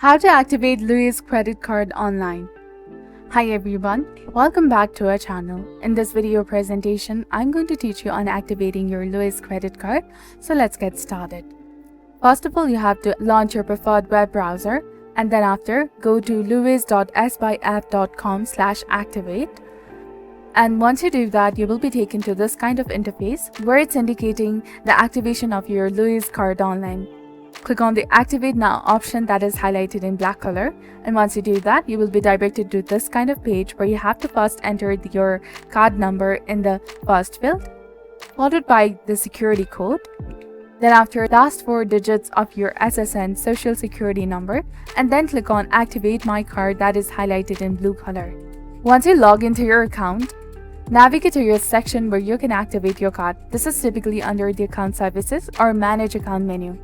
How to activate Lowe's credit card online. Hi everyone, welcome back to our channel. In this video presentation, I'm going to teach you on activating your Lowe's credit card. So let's get started. First of all, you have to launch your preferred web browser, and then after, go to lowes.sbyapp.com/activate. And once you do that, you will be taken to this kind of interface where it's indicating the activation of your Lowe's card online. Click on the Activate Now option that is highlighted in black color, and once you do that, you will be directed to this kind of page where you have to first enter your card number in the first field, followed by the security code. Then after, last 4 digits of your SSN social security number, and then click on Activate My Card that is highlighted in blue color. Once you log into your account, navigate to your section where you can activate your card. This is typically under the Account Services or Manage Account menu.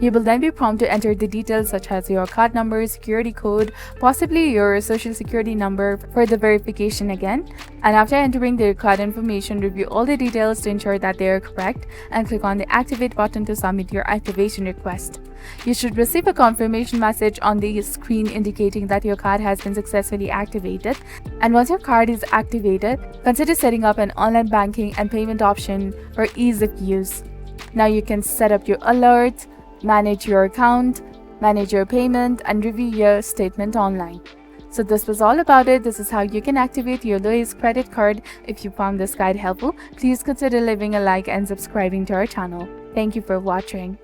You will then be prompted to enter the details such as your card number, security code, possibly your social security number for the verification again. And after entering the card information, review all the details to ensure that they are correct and click on the Activate button to submit your activation request. You should receive a confirmation message on the screen indicating that your card has been successfully activated. And once your card is activated, consider setting up an online banking and payment option for ease of use. Now you can set up your alerts, manage your account, manage your payment, and review your statement online. So this was all about it. This is how you can activate your Lowe's credit card. If you found this guide helpful, please consider leaving a like and subscribing to our channel. Thank you for watching.